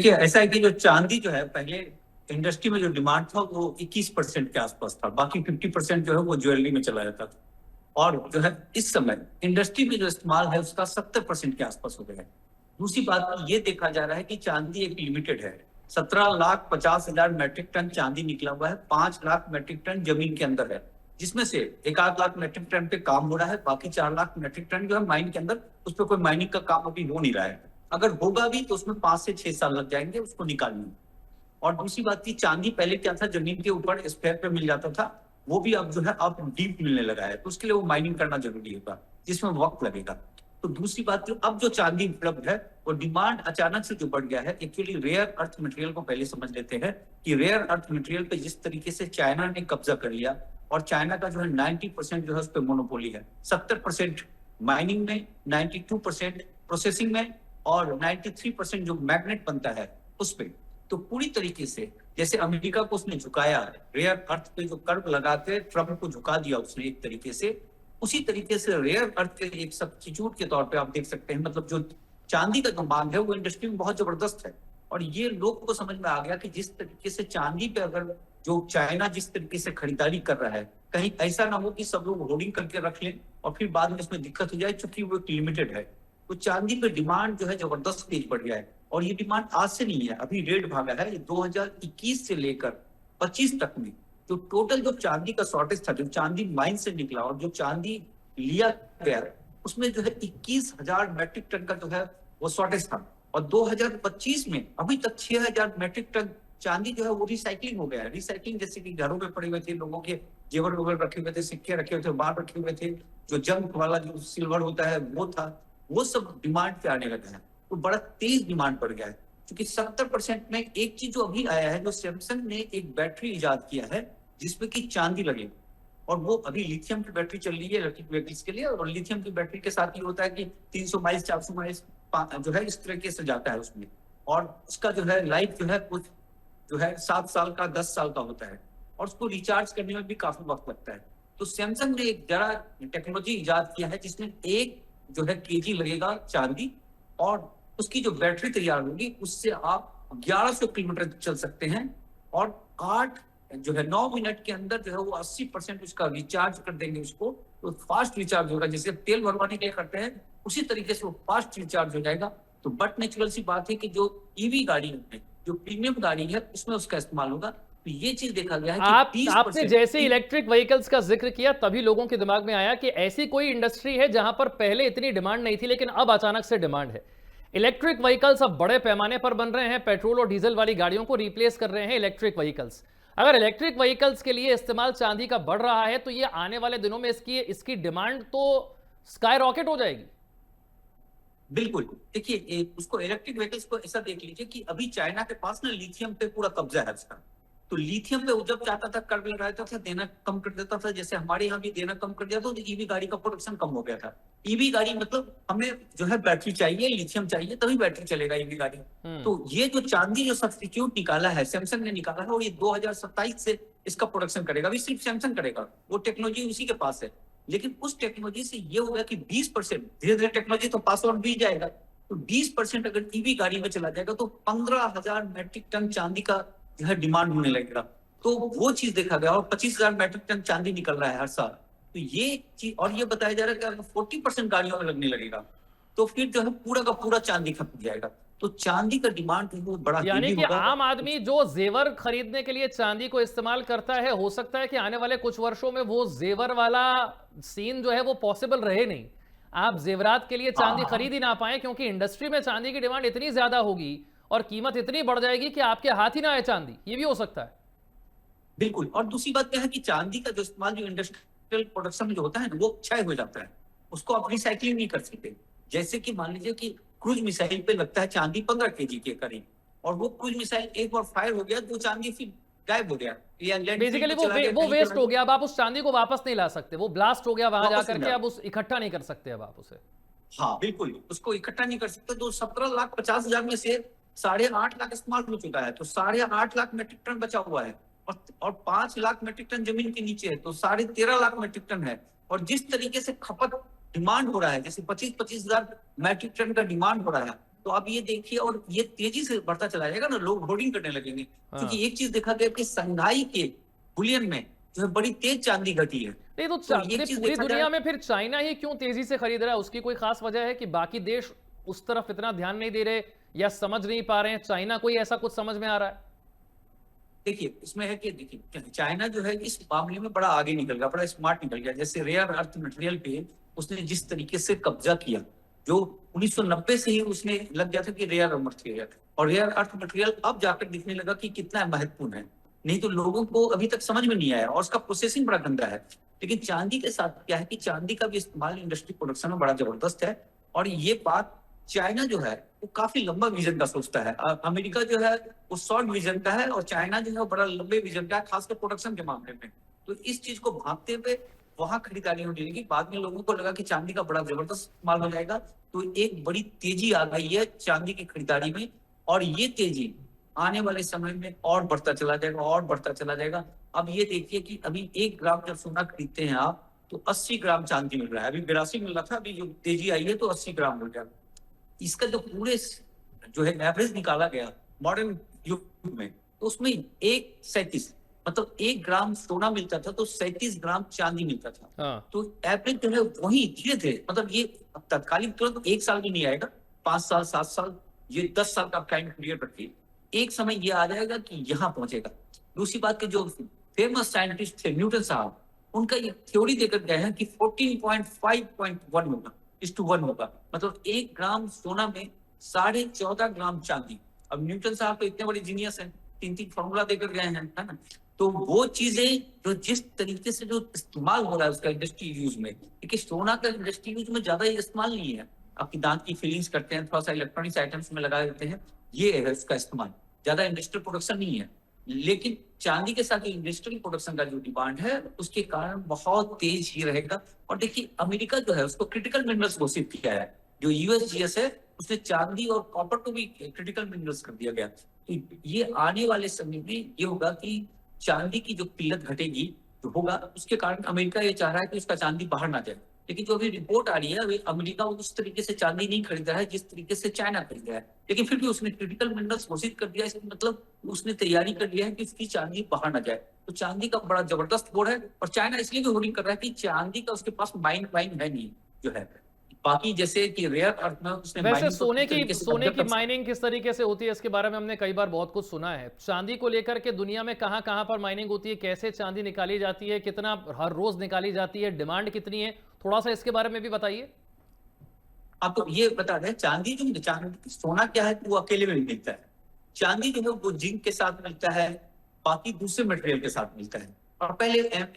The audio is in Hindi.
देखिए ऐसा है कि जो चांदी जो है पहले इंडस्ट्री में जो डिमांड था वो 21% के आसपास था, बाकी 50% जो है वो ज्वेलरी में चला जाता था। और जो है इस समय इंडस्ट्री में जो इस्तेमाल है उसका 70% के आसपास हो गया है। दूसरी बात ये देखा जा रहा है कि चांदी एक लिमिटेड है। 17,50,000 मैट्रिक टन चांदी निकला हुआ है, 5 लाख मैट्रिक टन जमीन के अंदर है, जिसमें से 1 लाख मैट्रिक टन पे काम हो रहा है, बाकी 4 लाख मैट्रिक टन जो है माइन के अंदर, उस पर कोई माइनिंग का काम अभी हो नहीं रहा है। अगर होगा भी तो उसमें 5 से 6 साल लग जाएंगे उसको निकालने में। और दूसरी बात थी, चांदी पहले क्या था, जमीन के ऊपर स्पेयर पे मिल जाता था, वो भी अब जो है अब डीप मिलने लगा है, तो उसके लिए वो माइनिंग करना जरूरी होगा, जिसमें वक्त लगेगा। तो दूसरी बात थी, अब जो चांदी उपलब्ध है वो डिमांड अचानक से जो बढ़ गया है, एक्चुअली रेयर अर्थ मटेरियल को पहले समझ लेते हैं कि रेयर अर्थ मटेरियल पे जिस तरीके से चाइना ने कब्जा कर लिया, और चाइना का जो है 90% जो है उस पर मोनोपोली है, 70% माइनिंग में, 92% प्रोसेसिंग में, और 93% जो मैग्नेट बनता है उस पे। तो पूरी तरीके से जैसे अमेरिका को उसने झुकाया, रेयर अर्थ पे जो कर्व लगा के ट्रम्प को झुका दिया उसने एक तरीके से, उसी तरीके से रेयर अर्थ के एक सब्स्टिट्यूट के तौर पे आप देख सकते हैं, मतलब जो चांदी का जो मांग है वो इंडस्ट्री में बहुत जबरदस्त है। और ये लोगों को समझ में आ गया कि जिस तरीके से चांदी पे अगर जो चाइना जिस तरीके से खरीदारी कर रहा है, कहीं ऐसा ना हो कि सब लोग होर्डिंग करके रख लें और फिर बाद में इसमें दिक्कत हो जाए, चूंकि वो लिमिटेड है। तो चांदी पे डिमांड जो है जबरदस्त तेज बढ़ गया है, और ये डिमांड आज से नहीं है, अभी रेट भागा है। 2021 से लेकर 25 तक में जो टोटल जो चांदी का शॉर्टेज था, जो चांदी माइन से निकला और जो चांदी लिया गया, उसमें जो है 21,000 मैट्रिक टन का जो है वो शॉर्टेज था। और 2025 में अभी तक 6,000 मैट्रिक टन चांदी जो है वो रिसाइकलिंग हो गया है। रिसाइकलिंग जैसे कि घरों में पड़े हुए थे, लोगों के जेवर वेवर रखे हुए थे, सिक्के रखे हुए थे, बार रखे हुए थे, जो जंग वाला जो सिल्वर होता है वो था, वो सब डिमांड पे आने लगा है। तो बड़ा तेज डिमांड बढ़ गया है, क्योंकि 70% में एक चीज जो अभी आया है, जो सैमसंग ने एक बैटरी इजाद किया है जिसमें कि चांदी लगे, और वो अभी लिथियम की बैटरी चल रही है इलेक्ट्रिक व्हीकल्स के लिए। और लिथियम की बैटरी के साथ ये होता है कि 300 माइल्स 400 माइल्स जो है इस तरीके से जाता है उसमें, और उसका जो है लाइफ जो है कुछ जो है 7 साल का 10 साल का होता है, और उसको रिचार्ज करने में भी काफी वक्त लगता है। तो सैमसंग ने एक जरा टेक्नोलॉजी इजाद किया है जिसमें एक जो है केजी लगेगा चांदी, और उसकी जो बैटरी तैयार होगी उससे आप 1100 किलोमीटर चल सकते हैं, और 9 मिनट के अंदर जो है वो 80% उसका रिचार्ज कर देंगे उसको। तो फास्ट रिचार्ज होगा, जैसे तेल भरवाने के लिए करते हैं उसी तरीके से वो फास्ट रिचार्ज हो जाएगा। तो बट नेचुरल सी बात है कि जो ईवी गाड़ी है, जो प्रीमियम गाड़ी है, उसमें उसका इस्तेमाल होगा। तो ये चीज देखा गया है कि आपने जैसे इलेक्ट्रिक व्हीकल्स का जिक्र किया तभी लोगों के दिमाग में आया कि ऐसी कोई इंडस्ट्री है जहां पर पहले इतनी डिमांड नहीं थी लेकिन अब अचानक से डिमांड है। इलेक्ट्रिक व्हीकल्स अब बड़े पैमाने पर बन रहे हैं, पेट्रोल और डीजल वाली गाड़ियों को रिप्लेस कर रहे हैं इलेक्ट्रिक व्हीकल्स। अगर इलेक्ट्रिक व्हीकल्स के लिए इस्तेमाल चांदी का बढ़ रहा है तो ये आने वाले दिनों में इसकी डिमांड तो स्काई रॉकेट हो जाएगी। बिल्कुल, देखिए उसको इलेक्ट्रिक व्हीकल्स को ऐसा देख लीजिए कि अभी चाइना के पास ना लिथियम पे पूरा कब्जा है उसका। तो लिथियम पे वो जब चाहता था कर ले रहा था, देना कम कर देता था, जैसे हमारे यहाँ भी देना कम कर दिया तो ईवी गाड़ी का प्रोडक्शन कम हो गया था। ईवी गाड़ी मतलब हमें जो है बैटरी चाहिए, लिथियम चाहिए, तभी बैटरी चलेगा ईवी गाड़ी। तो ये जो चांदी जो सब्स्टिट्यूट निकाला है, सैमसंग ने निकाला है, और ये 2027 से इसका प्रोडक्शन करेगा। अभी सिर्फ सैमसंग करेगा, वो टेक्नोलॉजी उसी के पास है। लेकिन उस टेक्नोलॉजी से ये होगा कि 20%, धीरे धीरे टेक्नोलॉजी तो पास ऑन भी जाएगा, तो 20% अगर ईवी गाड़ी में चला जाएगा तो 15,000 मैट्रिक टन चांदी का जो है डिमांड होने लगेगा। तो वो चीज देखा गया, और 25,000 मैट्रिक टन चांदी निकल रहा है हर साल। तो ये चीज, और ये बताया जा रहा है कि अगर 40% गाड़ियों में लगने लगेगा तो फिर जो है पूरा का पूरा चांदी खत्म हो जाएगा। तो चांदी का डिमांड वो बड़ा यानी हेवी कि होगा। आम आदमी जो जेवर खरीदने के लिए चांदी को इस्तेमाल करता है, हो सकता है कि आने वाले कुछ वर्षों में वो जेवर वाला सीन जो है वो पॉसिबल रहे नहीं। आप जेवरात के लिए चांदी खरीद ही ना पाए, क्योंकि इंडस्ट्री में चांदी की डिमांड इतनी ज्यादा होगी और कीमत इतनी बढ़ जाएगी कि आपके हाथ ही ना आए चांदी। ये भी हो सकता है। बिल्कुल। और दूसरी बात क्या है कि चांदी का जो इस्तेमाल जो इंडस्ट्रियल प्रोडक्शन में जो होता है ना, वो क्षय हो जाता है, उसको आप रिसाइकलिंग नहीं कर सकते। जैसे कि मान लीजिए कि क्रूज मिसाइल पे लगता है चांदी 15 केजी के करीब, और वो क्रूज मिसाइल एक बार फायर हो गया तो चांदी फिर गायब हो गया, या बेसिकली वो वेस्ट हो गया। अब आप उस चांदी को वापस नहीं ला सकते, वो ब्लास्ट हो गया वहां जाकर के, अब उस इकट्ठा नहीं कर सकते अब आप उसे। हाँ बिल्कुल, उसको इकट्ठा नहीं कर सकते। तो 17,50,000 में से 8.5 लाख इस्तेमाल हो चुका है, तो 8.5 लाख मैट्रिक टन बचा हुआ है, और 5 लाख मैट्रिक टन जमीन के नीचे है, तो 13.5 लाख मैट्रिक टन है। और जिस तरीके से खपत डिमांड हो रहा है, जैसे 25,000 मैट्रिक टन का डिमांड हो रहा है, तो आप ये देखिए, और ये तेजी से बढ़ता चला जाएगा ना, लोग होर्डिंग करने लगेंगे। हाँ। क्योंकि एक चीज देखा गया कि शंघाई के बुलियन में जो है बड़ी तेज चांदी घटी है। नहीं तो तो ये नहीं, चीज पूरी देखा दुनिया जाए, में फिर चाइना ही क्यों तेजी से खरीद रहा है? उसकी कोई खास वजह है कि बाकी देश उस तरफ इतना ध्यान नहीं दे रहे या समझ नहीं पा रहे हैं? चाइना को ही ऐसा कुछ समझ में आ रहा है? देखिए इसमें है कि देखिए चाइना जो है इस मामले में बड़ा आगे निकल गया, बड़ा स्मार्ट निकल गया। जैसे रेयर अर्थ मटेरियल पे उसने जिस तरीके से कब्जा किया, जो 1990 से ही उसने लग गया था कि रेयर मटेरियल, और रेयर अर्थ मटेरियल अब जाकर दिखने लगा कि कितना महत्वपूर्ण है। नहीं तो लोगों को अभी तक समझ में नहीं आया, और उसका प्रोसेसिंग बड़ा गंदा है। लेकिन चांदी के साथ क्या है कि चांदी का भी इस्तेमाल इंडस्ट्री प्रोडक्शन में बड़ा जबरदस्त है। और ये बात चाइना जो है वो काफी लंबा विजन का सोचता है। अमेरिका जो है वो शॉर्ट विजन का है, और चाइना जो है वो बड़ा लंबे विजन का है, खासकर प्रोडक्शन के मामले में। तो इस चीज को भांपते हुए वहां खरीदारी होने लगी। बाद में लोगों को लगा कि चांदी का बड़ा जबरदस्त माल हो जाएगा, तो एक बड़ी तेजी आ गई है चांदी की खरीदारी में। और ये तेजी आने वाले समय में और बढ़ता चला जाएगा, और बढ़ता चला जाएगा। अब ये देखिए कि अभी 1 ग्राम जब सोना खरीदते हैं आप, तो 80 ग्राम चांदी मिल रहा है। अभी 82 मिल रहा था, अभी जो तेजी आई है तो 80 ग्राम मिल गया। इसका जो पूरे जो है एवरेज निकाला गया मॉडर्न युग में, तो उसमें 137, मतलब 1 ग्राम सोना मिलता था तो 37 ग्राम चांदी मिलता था। हाँ। तो एवरेज जो है वही धीरे धीरे, मतलब ये तत्कालिक तुरंत 1 साल में नहीं आएगा, 5 साल 7 साल, ये 10 साल का टाइम पीरियड रखिए। एक समय ये आ जाएगा कि यहाँ पहुंचेगा। दूसरी बात के जो फेमस साइंटिस्ट थे न्यूटन साहब, उनका ये थ्योरी देकर गए हैं कि 14.5.1 होगा, 1:1 होगा। मतलब 1 ग्राम सोना में 14.5 ग्राम चांदी। अब न्यूटन साहब तो इतने बड़े जीनियस हैं, 3 फॉर्मूला देकर गए हैं, है ना। तो वो चीजें जो जिस तरीके से जो इस्तेमाल हो रहा है उसका इंडस्ट्री यूज में, क्योंकि सोना का इंडस्ट्री यूज में ज्यादा इस्तेमाल नहीं है। आपकी दांत की फिलिंग्स करते हैं, थोड़ा सा इलेक्ट्रॉनिक्स आइटम्स में लगा देते हैं, ये है इसका इस्तेमाल, ज्यादा इंडस्ट्रियल प्रोडक्शन नहीं है। लेकिन चांदी के साथ इंडस्ट्रियल प्रोडक्शन का जो डिमांड है उसके कारण बहुत तेज ही रहेगा। और देखिए अमेरिका जो है उसको क्रिटिकल मिनरल्स घोषित किया है। जो यूएसजीएस है उसने चांदी और कॉपर को भी क्रिटिकल मिनरल्स कर दिया गया। तो ये आने वाले समय में ये होगा कि चांदी की जो किल्लत घटेगी, जो होगा उसके कारण अमेरिका ये चाह रहा है कि उसका चांदी बाहर ना जाए। लेकिन जो अभी रिपोर्ट आ रही है, अभी अमेरिका उस तरीके से चांदी नहीं खरीद रहा है जिस तरीके से चाइना खरीद रहा है। लेकिन फिर भी उसने क्रिटिकल मिनरल्स घोषित कर दिया, इसका मतलब उसने तैयारी कर लिया है कि उसकी चांदी बाहर ना जाए। तो चांदी का बड़ा जबरदस्त होड़ है, और चाइना इसलिए भी होर्डिंग कर रहा है कि चांदी का उसके पास माइन वाइन है नहीं जो है। बाकी जैसे कि रेयर अर्थ में उसने वैसे माइनिंग को सोने किस तरीके से सोने कब्जा की कर, माइनिंग किस तरीके से होती है इसके बारे में हमने कई बार बहुत कुछ सुना है। चांदी को लेकर के दुनिया में कहां कहां पर माइनिंग होती है, कैसे चांदी निकाली जाती है, कितना हर रोज निकाली जाती है, डिमांड कितनी है, थोड़ा सा इसके बारे में भी बताइए। आपको ये बता दें, चांदी जो चांदी सोना क्या है कि वो अकेले में मिलता है। चांदी जो है वो जिंक के साथ मिलता है, बाकी दूसरे मटेरियल के साथ मिलता है। और पहले